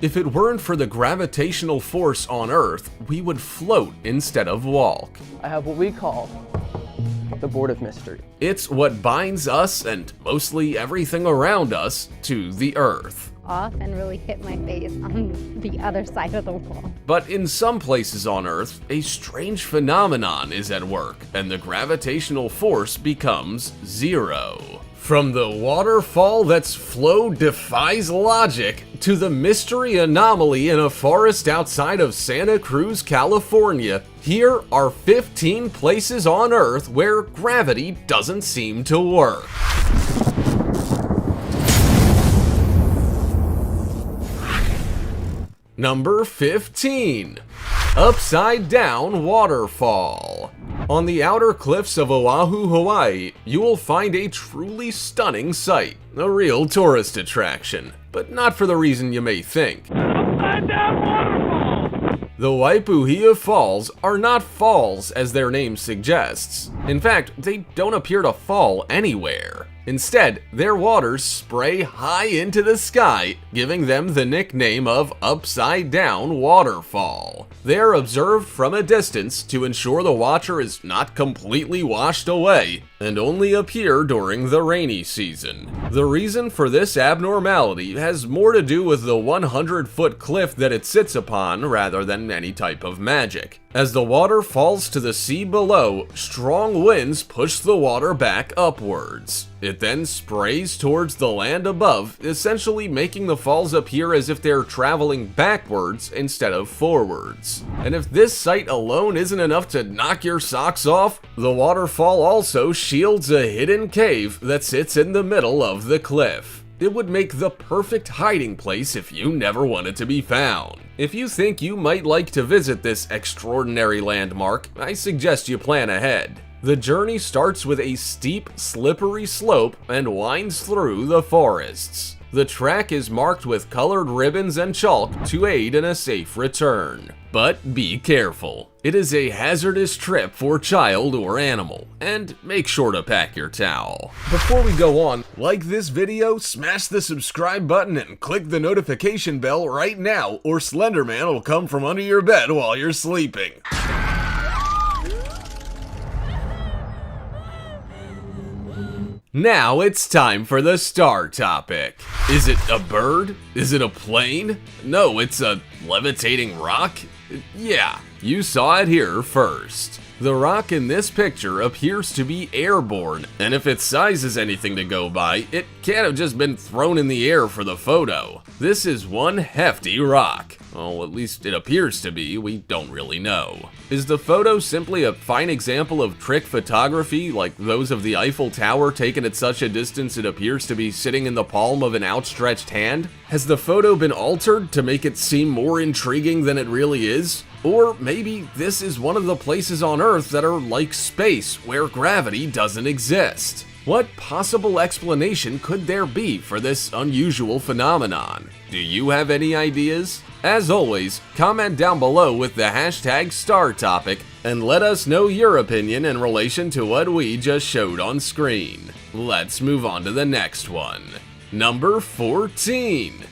If it weren't for the gravitational force on Earth, we would float instead of walk. I have what we call the board of mystery. It's what binds us and mostly everything around us to the Earth. Off and really hit my face on the other side of the wall. But in some places on Earth, a strange phenomenon is at work, and the gravitational force becomes zero. From the waterfall that's flow defies logic, to the mystery anomaly in a forest outside of Santa Cruz, California, here are 15 places on Earth where gravity doesn't seem to work. Number 15. Upside Down Waterfall. On the outer cliffs of Oahu, Hawaii, you will find a truly stunning sight, a real tourist attraction, but not for the reason you may think. Upside Down Waterfall! The Waipuhia Falls are not falls as their name suggests. In fact, they don't appear to fall anywhere. Instead, their waters spray high into the sky, giving them the nickname of Upside Down Waterfall. They are observed from a distance to ensure the watcher is not completely washed away, and only appear during the rainy season. The reason for this abnormality has more to do with the 100-foot cliff that it sits upon rather than any type of magic. As the water falls to the sea below, strong winds push the water back upwards. It then sprays towards the land above, essentially making the falls appear as if they're traveling backwards instead of forwards. And if this sight alone isn't enough to knock your socks off, the waterfall also shields a hidden cave that sits in the middle of the cliff. It would make the perfect hiding place if you never wanted to be found. If you think you might like to visit this extraordinary landmark, I suggest you plan ahead. The journey starts with a steep, slippery slope and winds through the forests. The track is marked with colored ribbons and chalk to aid in a safe return. But be careful. It is a hazardous trip for child or animal, and make sure to pack your towel. Before we go on, like this video, smash the subscribe button and click the notification bell right now, or Slenderman will come from under your bed while you're sleeping. Now it's time for the star topic. Is it a bird? Is it a plane? No, it's a levitating rock? Yeah, you saw it here first. The rock in this picture appears to be airborne, and if its size is anything to go by, it can't have just been thrown in the air for the photo. This is one hefty rock. Well, at least it appears to be, we don't really know. Is the photo simply a fine example of trick photography, like those of the Eiffel Tower taken at such a distance it appears to be sitting in the palm of an outstretched hand? Has the photo been altered to make it seem more intriguing than it really is? Or maybe this is one of the places on Earth that are like space, where gravity doesn't exist. What possible explanation could there be for this unusual phenomenon? Do you have any ideas? As always, comment down below with the hashtag StarTopic and let us know your opinion in relation to what we just showed on screen. Let's move on to the next one. Number 14.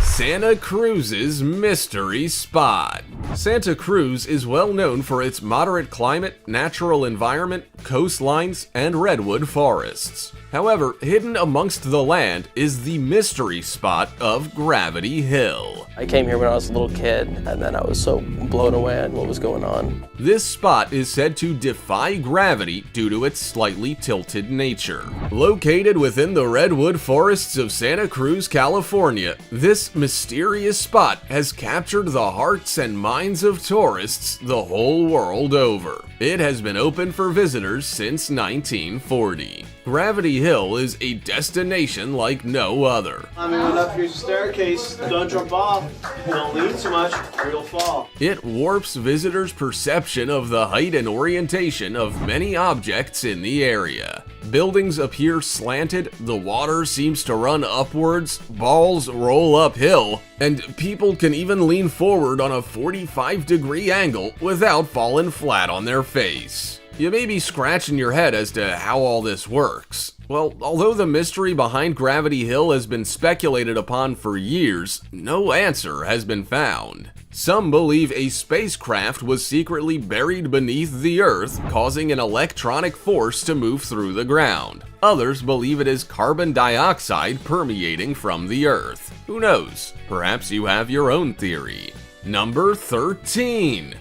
Santa Cruz's mystery spot. Santa Cruz is well known for its moderate climate, natural environment, coastlines, and redwood forests. However, hidden amongst the land is the mystery spot of Gravity Hill. I came here when I was a little kid, and then I was so blown away at what was going on. This spot is said to defy gravity due to its slightly tilted nature. Located within the redwood forests of Santa Cruz, California, this mysterious spot has captured the hearts and minds of tourists the whole world over. It has been open for visitors since 1940. Gravity Hill is a destination like no other. Up here's a staircase. Don't jump off. Don't lean too much or you'll fall. It warps visitors' perception of the height and orientation of many objects in the area. Buildings appear slanted, the water seems to run upwards, balls roll uphill, and people can even lean forward on a 45-degree angle without falling flat on their face. You may be scratching your head as to how all this works. Well, although the mystery behind Gravity Hill has been speculated upon for years, no answer has been found. Some believe a spacecraft was secretly buried beneath the Earth, causing an electronic force to move through the ground. Others believe it is carbon dioxide permeating from the Earth. Who knows? Perhaps you have your own theory. Number 13.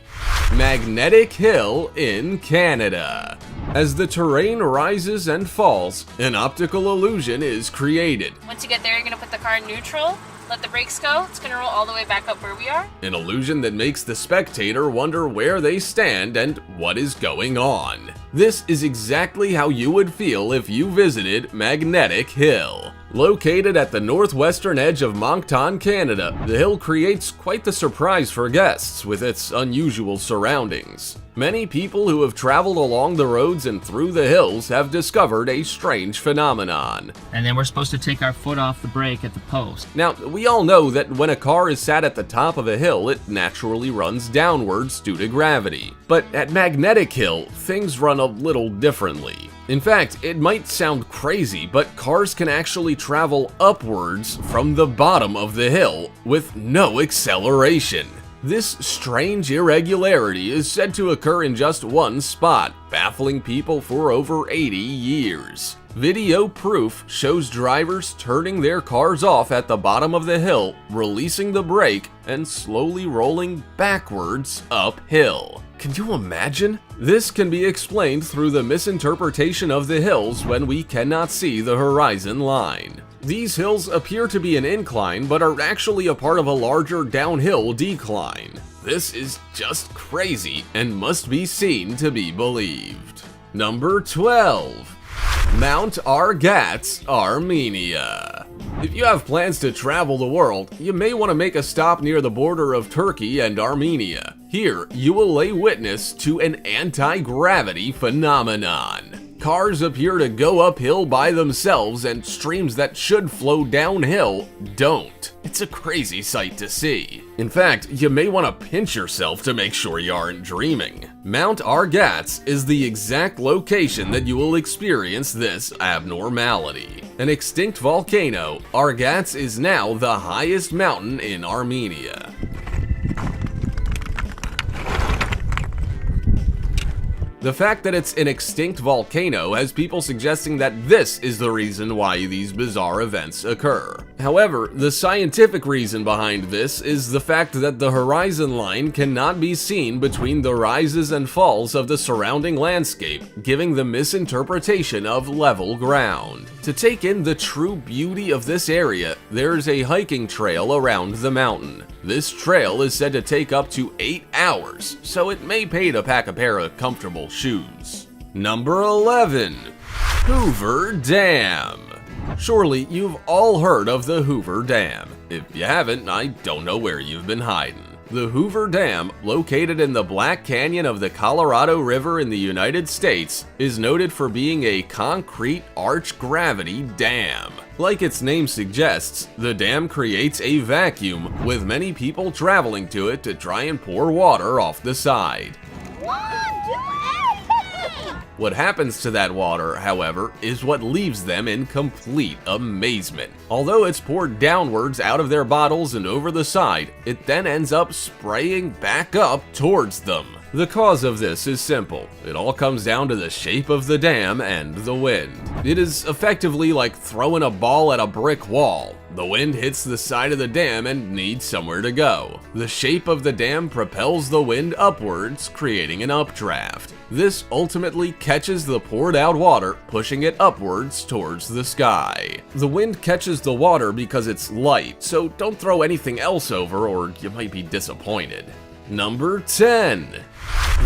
Magnetic Hill in Canada. As the terrain rises and falls, an optical illusion is created. Once you get there, you're gonna put the car in neutral, let the brakes go, it's gonna roll all the way back up where we are. An illusion that makes the spectator wonder where they stand and what is going on. This is exactly how you would feel if you visited Magnetic Hill. Located at the northwestern edge of Moncton, Canada, the hill creates quite the surprise for guests with its unusual surroundings. Many people who have traveled along the roads and through the hills have discovered a strange phenomenon. And then we're supposed to take our foot off the brake at the post. Now, we all know that when a car is sat at the top of a hill, it naturally runs downwards due to gravity. But at Magnetic Hill, things run a little differently. In fact, it might sound crazy, but cars can actually travel upwards from the bottom of the hill with no acceleration. This strange irregularity is said to occur in just one spot, baffling people for over 80 years. Video proof shows drivers turning their cars off at the bottom of the hill, releasing the brake, and slowly rolling backwards uphill. Can you imagine? This can be explained through the misinterpretation of the hills when we cannot see the horizon line. These hills appear to be an incline, but are actually a part of a larger downhill decline. This is just crazy and must be seen to be believed. Number 12. Mount Argats, Armenia. If you have plans to travel the world, you may want to make a stop near the border of Turkey and Armenia. Here, you will lay witness to an anti-gravity phenomenon. Cars appear to go uphill by themselves, and streams that should flow downhill don't. It's a crazy sight to see. In fact, you may want to pinch yourself to make sure you aren't dreaming. Mount Argats is the exact location that you will experience this abnormality. An extinct volcano, Argats is now the highest mountain in Armenia. The fact that it's an extinct volcano has people suggesting that this is the reason why these bizarre events occur. However, the scientific reason behind this is the fact that the horizon line cannot be seen between the rises and falls of the surrounding landscape, giving the misinterpretation of level ground. To take in the true beauty of this area, there is a hiking trail around the mountain. This trail is said to take up to 8 hours, so it may pay to pack a pair of comfortable shoes. Number 11. Hoover Dam. Surely you've all heard of the Hoover Dam. If you haven't, I don't know where you've been hiding. The Hoover Dam, located in the Black Canyon of the Colorado River in the United States, is noted for being a concrete arch-gravity dam. Like its name suggests, the dam creates a vacuum, with many people traveling to it to try and pour water off the side. What happens to that water, however, is what leaves them in complete amazement. Although it's poured downwards out of their bottles and over the side, it then ends up spraying back up towards them. The cause of this is simple. It all comes down to the shape of the dam and the wind. It is effectively like throwing a ball at a brick wall. The wind hits the side of the dam and needs somewhere to go. The shape of the dam propels the wind upwards, creating an updraft. This ultimately catches the poured out water, pushing it upwards towards the sky. The wind catches the water because it's light, so don't throw anything else over or you might be disappointed. Number 10.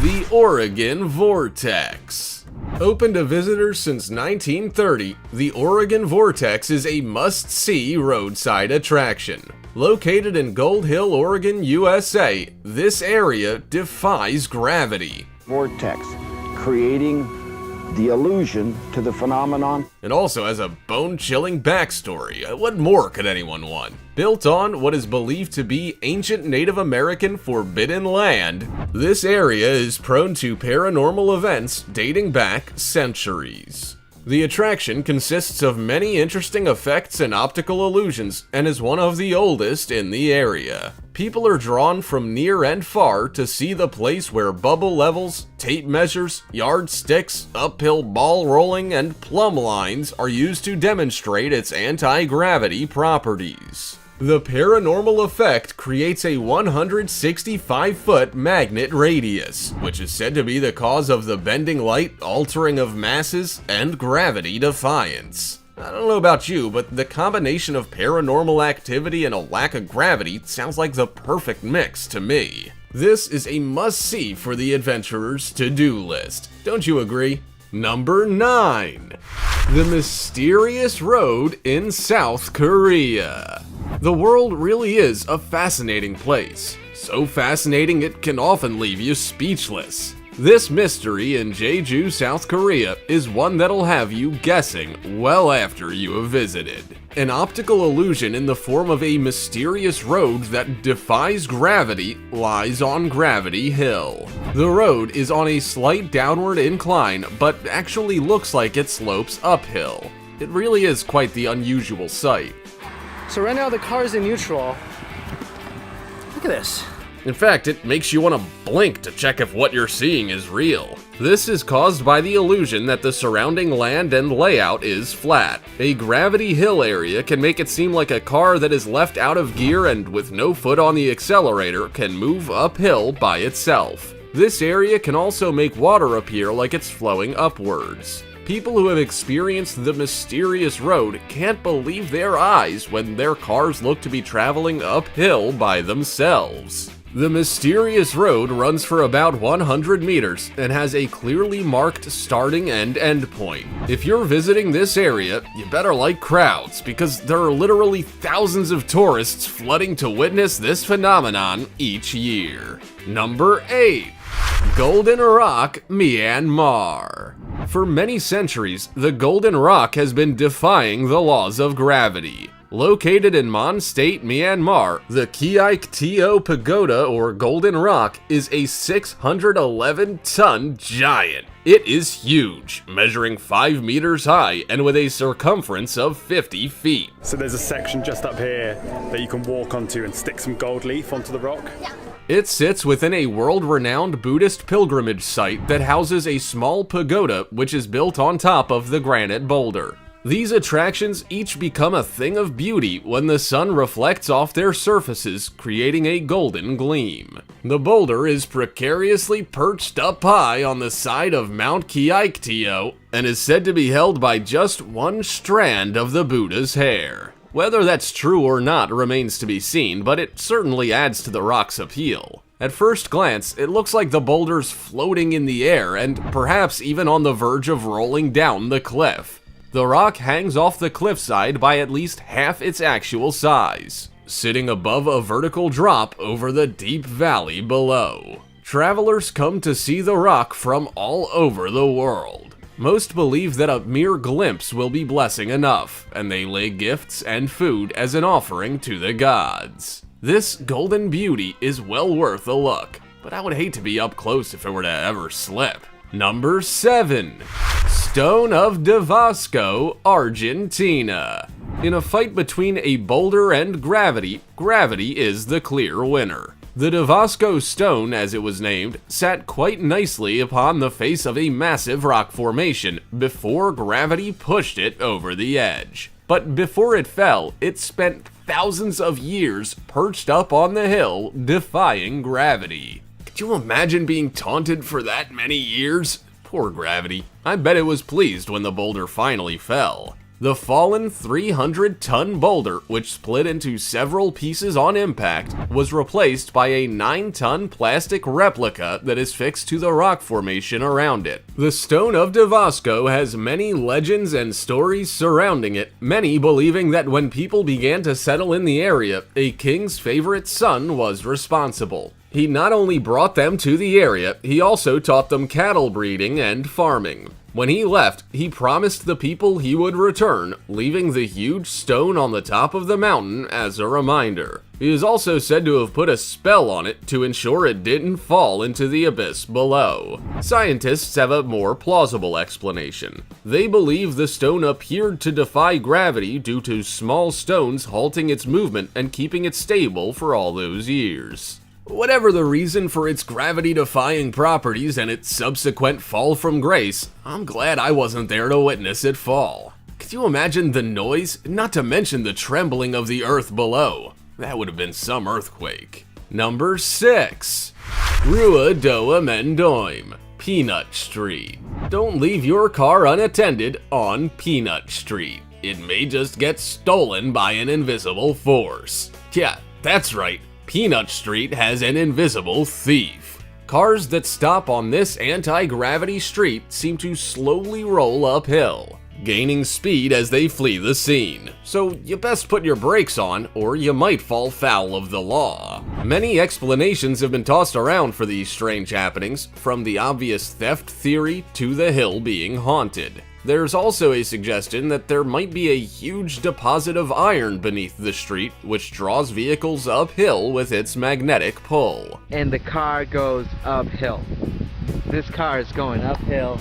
The Oregon Vortex. Open to visitors since 1930, the Oregon Vortex is a must-see roadside attraction. Located in Gold Hill, Oregon, USA, this area defies gravity. Vortex, creating the allusion to the phenomenon. And also has a bone-chilling backstory. What more could anyone want? Built on what is believed to be ancient Native American forbidden land, this area is prone to paranormal events dating back centuries. The attraction consists of many interesting effects and optical illusions and is one of the oldest in the area. People are drawn from near and far to see the place where bubble levels, tape measures, yardsticks, uphill ball rolling, and plumb lines are used to demonstrate its anti-gravity properties. The paranormal effect creates a 165-foot magnet radius, which is said to be the cause of the bending light, altering of masses, and gravity defiance. I don't know about you, but the combination of paranormal activity and a lack of gravity sounds like the perfect mix to me. This is a must-see for the adventurer's to-do list. Don't you agree? Number 9. The Mysterious Road in South Korea. The world really is a fascinating place. So fascinating it can often leave you speechless. This mystery in Jeju, South Korea is one that'll have you guessing well after you have visited. An optical illusion in the form of a mysterious road that defies gravity lies on Gravity Hill. The road is on a slight downward incline, but actually looks like it slopes uphill. It really is quite the unusual sight. So right now the car's in neutral. Look at this. In fact, it makes you want to blink to check if what you're seeing is real. This is caused by the illusion that the surrounding land and layout is flat. A Gravity Hill area can make it seem like a car that is left out of gear and with no foot on the accelerator can move uphill by itself. This area can also make water appear like it's flowing upwards. People who have experienced the mysterious road can't believe their eyes when their cars look to be traveling uphill by themselves. The mysterious road runs for about 100 meters and has a clearly marked starting and end point. If you're visiting this area, you better like crowds because there are literally thousands of tourists flooding to witness this phenomenon each year. Number 8. Golden Rock, Myanmar. For many centuries, the Golden Rock has been defying the laws of gravity. Located in Mon State, Myanmar, the Kiaik-Teo Pagoda, or Golden Rock, is a 611-ton giant. It is huge, measuring 5 meters high and with a circumference of 50 feet. So there's a section just up here that you can walk onto and stick some gold leaf onto the rock? Yeah. It sits within a world-renowned Buddhist pilgrimage site that houses a small pagoda which is built on top of the granite boulder. These attractions each become a thing of beauty when the sun reflects off their surfaces, creating a golden gleam. The boulder is precariously perched up high on the side of Mount Kiaik-Teo and is said to be held by just one strand of the Buddha's hair. Whether that's true or not remains to be seen, but it certainly adds to the rock's appeal. At first glance, it looks like the boulder's floating in the air and perhaps even on the verge of rolling down the cliff. The rock hangs off the cliffside by at least half its actual size, sitting above a vertical drop over the deep valley below. Travelers come to see the rock from all over the world. Most believe that a mere glimpse will be blessing enough, and they lay gifts and food as an offering to the gods. This golden beauty is well worth a look, but I would hate to be up close if it were to ever slip. Number 7. Stone of Davosco, Argentina. In a fight between a boulder and gravity, gravity is the clear winner. The Davosco stone, as it was named, sat quite nicely upon the face of a massive rock formation before gravity pushed it over the edge. But before it fell, it spent thousands of years perched up on the hill, defying gravity. Could you imagine being taunted for that many years? Poor gravity. I bet it was pleased when the boulder finally fell. The fallen 300-ton boulder, which split into several pieces on impact, was replaced by a 9-ton plastic replica that is fixed to the rock formation around it. The Stone of Davosco has many legends and stories surrounding it, many believing that when people began to settle in the area, a king's favorite son was responsible. He not only brought them to the area, he also taught them cattle breeding and farming. When he left, he promised the people he would return, leaving the huge stone on the top of the mountain as a reminder. He is also said to have put a spell on it to ensure it didn't fall into the abyss below. Scientists have a more plausible explanation. They believe the stone appeared to defy gravity due to small stones halting its movement and keeping it stable for all those years. Whatever the reason for its gravity-defying properties and its subsequent fall from grace, I'm glad I wasn't there to witness it fall. Could you imagine the noise, not to mention the trembling of the earth below? That would have been some earthquake. Number 6. Rua do Amendoim, Peanut Street. Don't leave your car unattended on Peanut Street. It may just get stolen by an invisible force. Yeah, that's right. Peanut Street has an invisible thief. Cars that stop on this anti-gravity street seem to slowly roll uphill, gaining speed as they flee the scene. So you best put your brakes on, or you might fall foul of the law. Many explanations have been tossed around for these strange happenings, from the obvious theft theory to the hill being haunted. There's also a suggestion that there might be a huge deposit of iron beneath the street, which draws vehicles uphill with its magnetic pull. And the car goes uphill. This car is going uphill.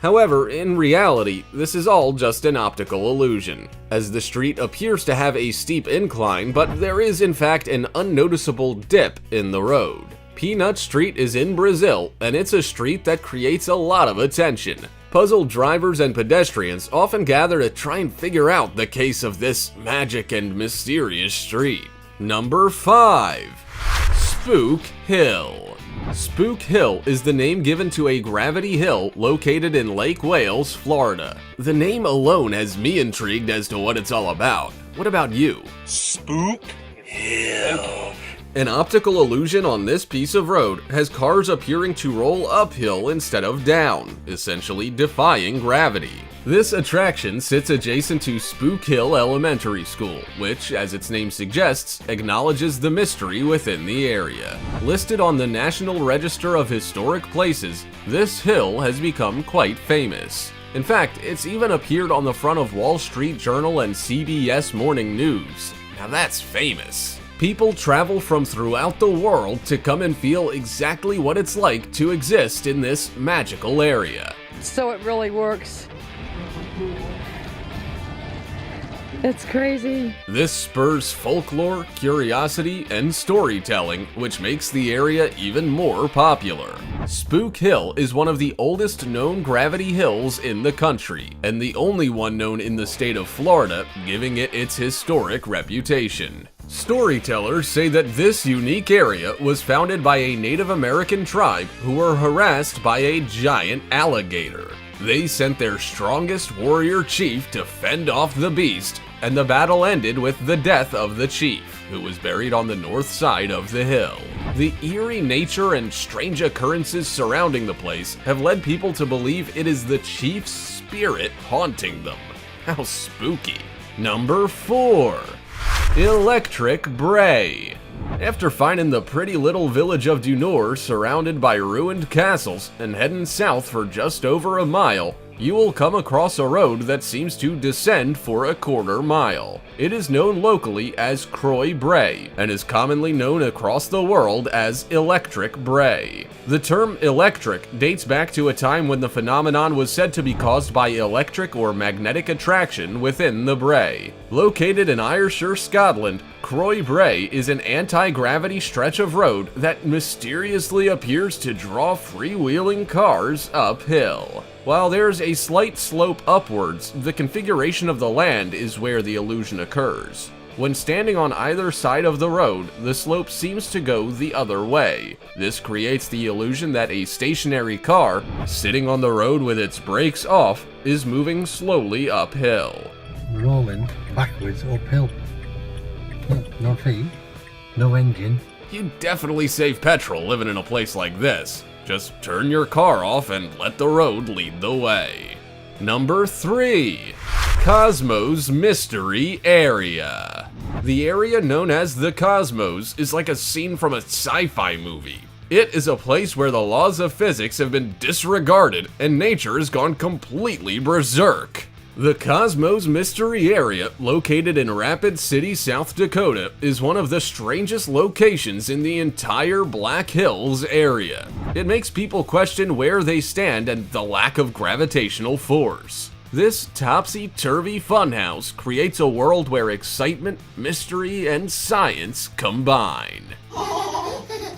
However, in reality, this is all just an optical illusion, as the street appears to have a steep incline, but there is in fact an unnoticeable dip in the road. Peanut Street is in Brazil, and it's a street that creates a lot of attention. Puzzled drivers and pedestrians often gather to try and figure out the case of this magic and mysterious street. Number 5. Spook Hill. Spook Hill is the name given to a gravity hill located in Lake Wales, Florida. The name alone has me intrigued as to what it's all about. What about you? Spook Hill. An optical illusion on this piece of road has cars appearing to roll uphill instead of down, essentially defying gravity. This attraction sits adjacent to Spook Hill Elementary School, which, as its name suggests, acknowledges the mystery within the area. Listed on the National Register of Historic Places, this hill has become quite famous. In fact, it's even appeared on the front of Wall Street Journal and CBS Morning News. Now that's famous. People travel from throughout the world to come and feel exactly what it's like to exist in this magical area. So it really works. It's crazy. This spurs folklore, curiosity, and storytelling, which makes the area even more popular. Spook Hill is one of the oldest known gravity hills in the country, and the only one known in the state of Florida, giving it its historic reputation. Storytellers say that this unique area was founded by a Native American tribe who were harassed by a giant alligator. They sent their strongest warrior chief to fend off the beast, and the battle ended with the death of the chief, who was buried on the north side of the hill. The eerie nature and strange occurrences surrounding the place have led people to believe it is the chief's spirit haunting them. How spooky. Number 4. Electric Bray. After finding the pretty little village of Du Nord surrounded by ruined castles and heading south for just over a mile, you will come across a road that seems to descend for a quarter mile. It is known locally as Croix Bray and is commonly known across the world as Electric Bray. The term electric dates back to a time when the phenomenon was said to be caused by electric or magnetic attraction within the Bray. Located in Ayrshire, Scotland, Croix Bray is an anti-gravity stretch of road that mysteriously appears to draw freewheeling cars uphill. While there's a slight slope upwards, the configuration of the land is where the illusion occurs. When standing on either side of the road, the slope seems to go the other way. This creates the illusion that a stationary car, sitting on the road with its brakes off, is moving slowly uphill. Rolling backwards uphill. No feet, no engine. You definitely save petrol living in a place like this. Just turn your car off and let the road lead the way. Number 3. Cosmos Mystery Area. The area known as the Cosmos is like a scene from a sci-fi movie. It is a place where the laws of physics have been disregarded and nature has gone completely berserk. The Cosmos Mystery Area, located in Rapid City, South Dakota, is one of the strangest locations in the entire Black Hills area. It makes people question where they stand and the lack of gravitational force. This topsy-turvy funhouse creates a world where excitement, mystery, and science combine.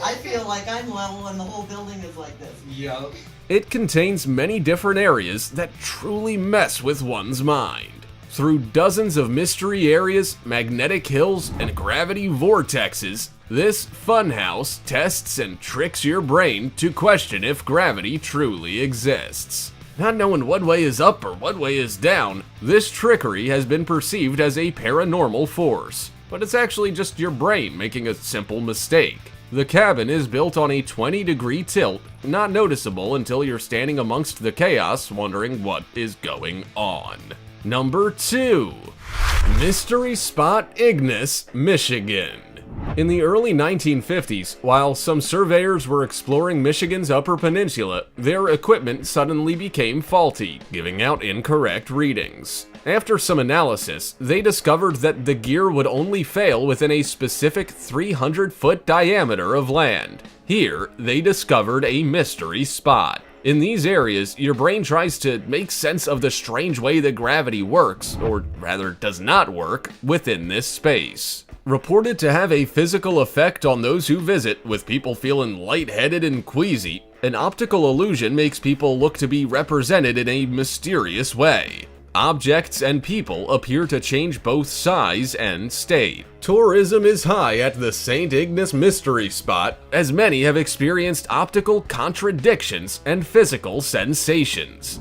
I feel like I'm level and the whole building is like this. Yup. It contains many different areas that truly mess with one's mind. Through dozens of mystery areas, magnetic hills, and gravity vortexes, this funhouse tests and tricks your brain to question if gravity truly exists. Not knowing what way is up or what way is down, this trickery has been perceived as a paranormal force, but it's actually just your brain making a simple mistake. The cabin is built on a 20-degree tilt, not noticeable until you're standing amongst the chaos wondering what is going on. Number 2. Mystery Spot Ignis, Michigan. In the early 1950s, while some surveyors were exploring Michigan's Upper Peninsula, their equipment suddenly became faulty, giving out incorrect readings. After some analysis, they discovered that the gear would only fail within a specific 300-foot diameter of land. Here, they discovered a mystery spot. In these areas, your brain tries to make sense of the strange way that gravity works, or rather does not work, within this space. Reported to have a physical effect on those who visit, with people feeling lightheaded and queasy, an optical illusion makes people look to be represented in a mysterious way. Objects and people appear to change both size and state. Tourism is high at the St. Ignis Mystery Spot, as many have experienced optical contradictions and physical sensations.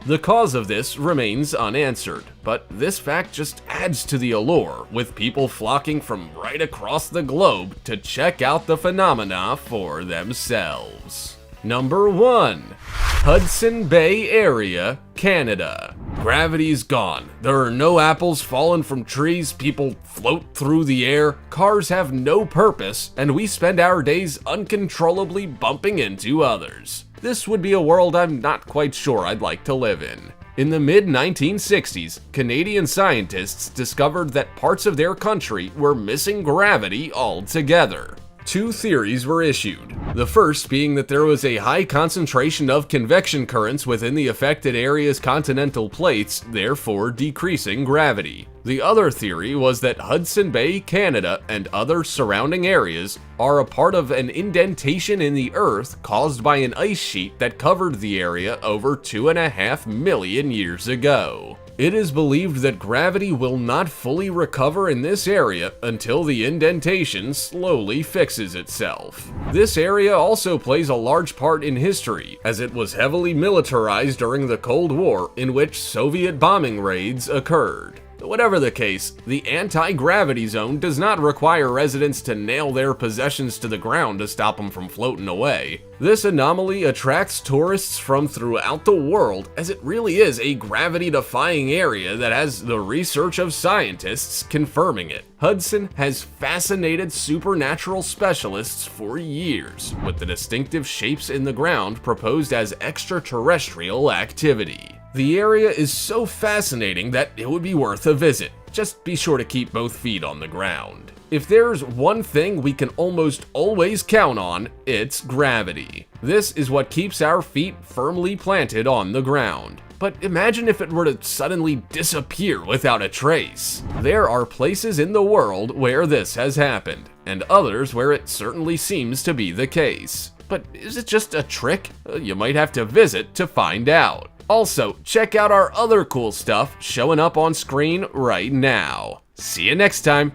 The cause of this remains unanswered, but this fact just adds to the allure, with people flocking from right across the globe to check out the phenomena for themselves. Number 1. Hudson Bay Area, Canada. Gravity's gone. There are no apples falling from trees, people float through the air, cars have no purpose, and we spend our days uncontrollably bumping into others. This would be a world I'm not quite sure I'd like to live in. In the mid-1960s, Canadian scientists discovered that parts of their country were missing gravity altogether. 2 theories were issued. The first being that there was a high concentration of convection currents within the affected area's continental plates, therefore decreasing gravity. The other theory was that Hudson Bay, Canada, and other surrounding areas are a part of an indentation in the Earth caused by an ice sheet that covered the area over 2.5 million years ago. It is believed that gravity will not fully recover in this area until the indentation slowly fixes itself. This area also plays a large part in history, as it was heavily militarized during the Cold War, in which Soviet bombing raids occurred. Whatever the case, the anti-gravity zone does not require residents to nail their possessions to the ground to stop them from floating away. This anomaly attracts tourists from throughout the world, as it really is a gravity-defying area that has the research of scientists confirming it. Hudson has fascinated supernatural specialists for years, with the distinctive shapes in the ground proposed as extraterrestrial activity. The area is so fascinating that it would be worth a visit. Just be sure to keep both feet on the ground. If there's one thing we can almost always count on, it's gravity. This is what keeps our feet firmly planted on the ground. But imagine if it were to suddenly disappear without a trace. There are places in the world where this has happened, and others where it certainly seems to be the case. But is it just a trick? You might have to visit to find out. Also, check out our other cool stuff showing up on screen right now. See you next time.